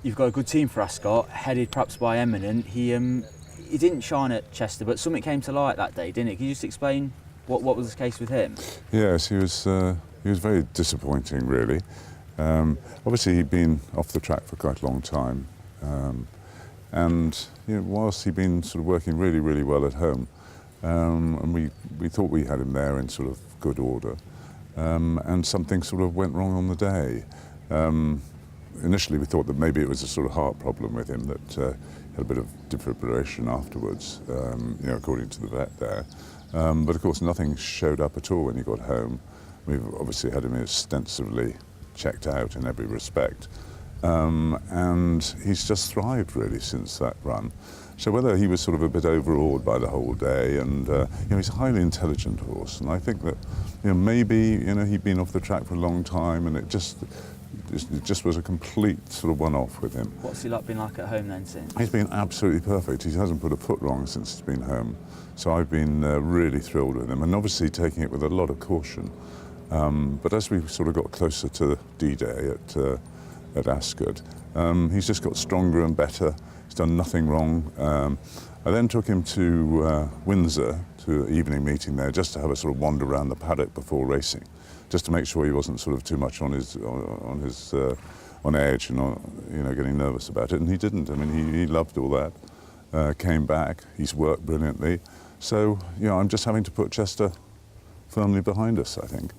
you've got a good team for Ascot, headed perhaps by Emmett. He didn't shine at Chester, but something came to light that day, didn't it? Can you just explain what was the case with him? Yes, he was very disappointing, really. Obviously, he'd been off the track for quite a long time, and whilst he'd been sort of working really, really well at home, and we thought we had him there in sort of good order, and something sort of went wrong on the day. Initially, we thought that maybe it was a sort of heart problem with him, that he had a bit of defibrillation afterwards, according to the vet there. But of course, nothing showed up at all when he got home. We've obviously had him extensively checked out in every respect, and he's just thrived really since that run. So whether he was sort of a bit overawed by the whole day, and he's a highly intelligent horse, and I think that maybe he'd been off the track for a long time, and it just was a complete sort of one-off with him. What's he been like at home then since? He's been absolutely perfect. He hasn't put a foot wrong since he's been home. So I've been really thrilled with him, and obviously taking it with a lot of caution. But as we sort of got closer to D-Day at Ascot, he's just got stronger and better. He's done nothing wrong. I then took him to Windsor, to an evening meeting there, just to have a sort of wander around the paddock before racing, just to make sure he wasn't sort of too much on edge and getting nervous about it. And he didn't. I mean, he loved all that. Came back. He's worked brilliantly. So I'm just having to put Chester firmly behind us, I think.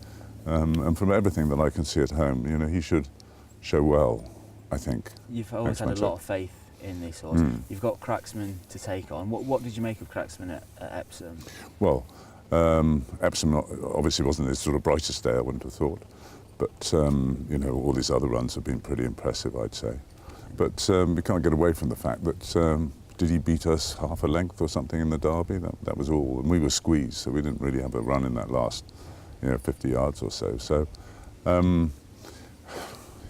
And from everything that I can see at home, he should show well, I think. You've always had a lot of faith in this horse. You've got Cracksman to take on. What did you make of Cracksman at Epsom? Well, Epsom obviously wasn't his sort of brightest day, I wouldn't have thought. But, all these other runs have been pretty impressive, I'd say. But we can't get away from the fact that did he beat us half a length or something in the Derby? That was all. And we were squeezed, so we didn't really have a run in that last 50 yards or so. So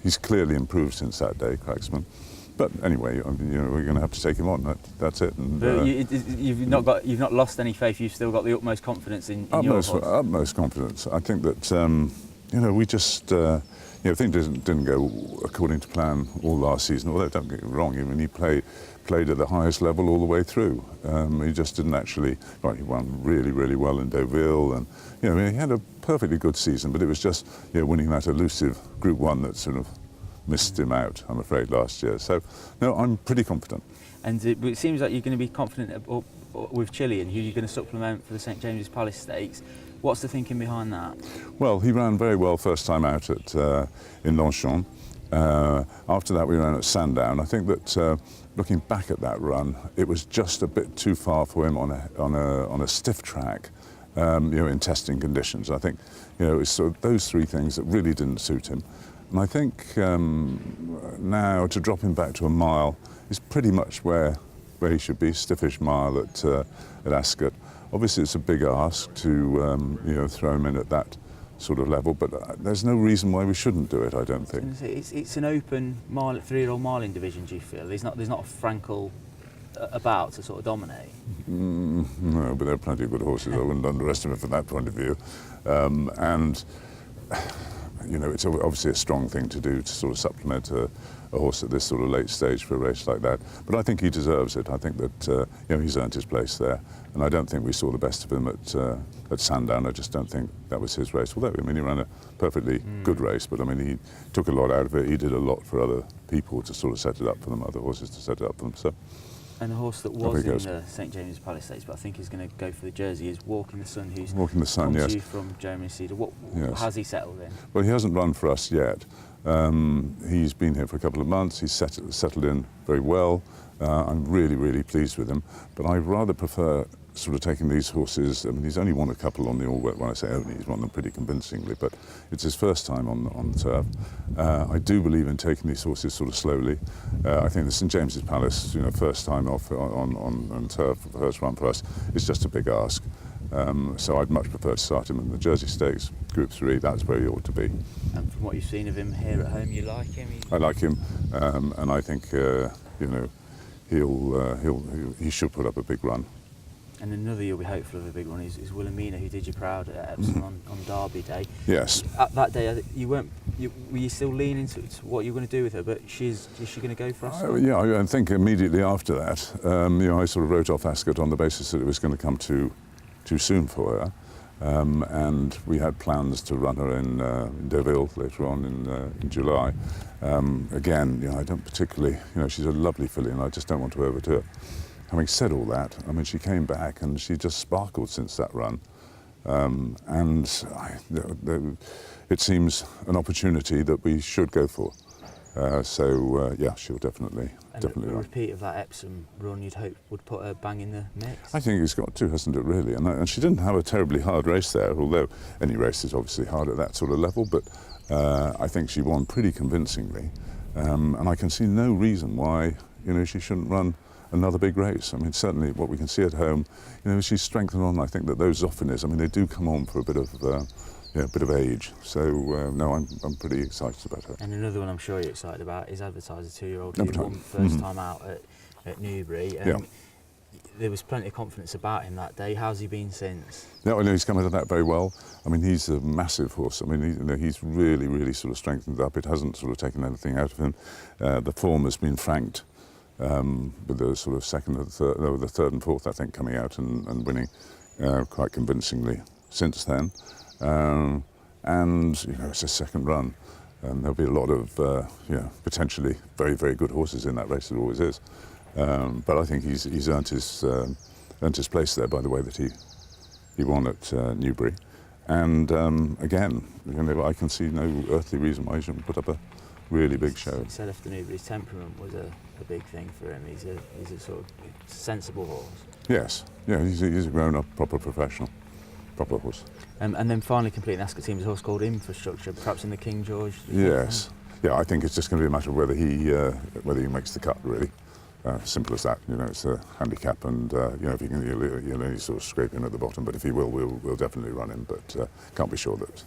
he's clearly improved since that day, Cracksman. But anyway, we're going to have to take him on. That's it. And, you've not lost any faith. You've still got the utmost confidence in your horse. Utmost confidence. I think that we just things didn't go according to plan all last season. Although don't get me wrong, he played at the highest level all the way through. He just didn't actually. Right, he won really, really well in Deauville, and he had a perfectly good season. But it was just winning that elusive Group 1 that sort of missed him out, I'm afraid, last year. So, no, I'm pretty confident. And it seems like you're going to be confident with Chilean, who you're going to supplement for the St James's Palace Stakes. What's the thinking behind that? Well, he ran very well first time out in Longchamp. After that, we ran at Sandown. I think that looking back at that run, it was just a bit too far for him on a stiff track, in testing conditions. I think it's sort of those three things that really didn't suit him. And I think now to drop him back to a mile is pretty much where he should be, stiffish mile at Ascot. Obviously, it's a big ask to throw him in at that sort of level, but there's no reason why we shouldn't do it, I don't think. It's an open mile, 3-year-old miling division, do you feel? There's not a Frankel about to sort of dominate? No, but there are plenty of good horses. I wouldn't underestimate from that point of view. It's obviously a strong thing to do to sort of supplement a horse at this sort of late stage for a race like that. But I think he deserves it. I think that he's earned his place there, and I don't think we saw the best of him at Sandown. I just don't think that was his race. Although he ran a perfectly good race, but he took a lot out of it. He did a lot for other people to sort of set it up for them, other horses to set it up for them. So. And the horse that was in the St James's Palace Stakes, but I think he's going to go for the jersey, is Walk in the Sun, who's come to you from Jeremy Cedar. Has he settled in? Well, he hasn't run for us yet. He's been here for a couple of months. He's settled in very well. I'm really, really pleased with him. But I rather prefer sort of taking these horses. He's only won a couple on the all-wet. When I say only, he's won them pretty convincingly. But it's his first time on the turf. I do believe in taking these horses sort of slowly. I think the St James's Palace, first time off on turf, first run for us, is just a big ask. So I'd much prefer to start him in the Jersey Stakes, Group 3. That's where he ought to be. And from what you've seen of him here at home, you like him? I like him, and I think he should put up a big run. And another you'll be hopeful of a big one is Wilhelmina, who did you proud at Epsom on Derby Day. Yes. At that day, you weren't were you still leaning to what you were going to do with her? But is she going to go for Ascot? Yeah, I think immediately after that, I sort of wrote off Ascot on the basis that it was going to come too soon for her. And we had plans to run her in Deauville later on in July. Again, I don't particularly, she's a lovely filly and I just don't want to overdo it. Having said all that, I mean, she came back and she just sparkled since that run. It seems an opportunity that we should go for. Yeah, she'll definitely a run. repeat of that Epsom run, you'd hope would put her bang in the mix. I think it's got to, hasn't it, really? And she didn't have a terribly hard race there, although any race is obviously hard at that sort of level, but I think she won pretty convincingly. And I can see no reason why, she shouldn't run another big race. I mean, certainly what we can see at home, she's strengthened on. I think that those Zoffinies, I mean, they do come on for a bit of age. So, no, I'm pretty excited about her. And another one I'm sure you're excited about is Advertiser 2-year-old. He won first time out at Newbury. Yeah. There was plenty of confidence about him that day. How's he been since? Yeah, well, he's come out of that very well. I mean, he's a massive horse. I mean, he's really, really sort of strengthened up. It hasn't sort of taken anything out of him. The form has been franked with the sort of the third and fourth, I think, coming out and winning quite convincingly since then. And it's a second run, and there'll be a lot of potentially very, very good horses in that race. It always is. But I think he's earned his place there by the way that he won at Newbury. And again, I can see no earthly reason why he shouldn't put up a really big show. You said after Newbury's temperament was a big thing for him. He's a sort of sensible horse. Yes, yeah, he's a grown-up, proper professional, proper horse. And then finally completing the Ascot team is a horse called Infrastructure, perhaps in the King George. Yes, yeah, I think it's just going to be a matter of whether he makes the cut, really. Simple as that. It's a handicap, and if he can, he's sort of scraping at the bottom. But if he will, we'll definitely run him. But can't be sure that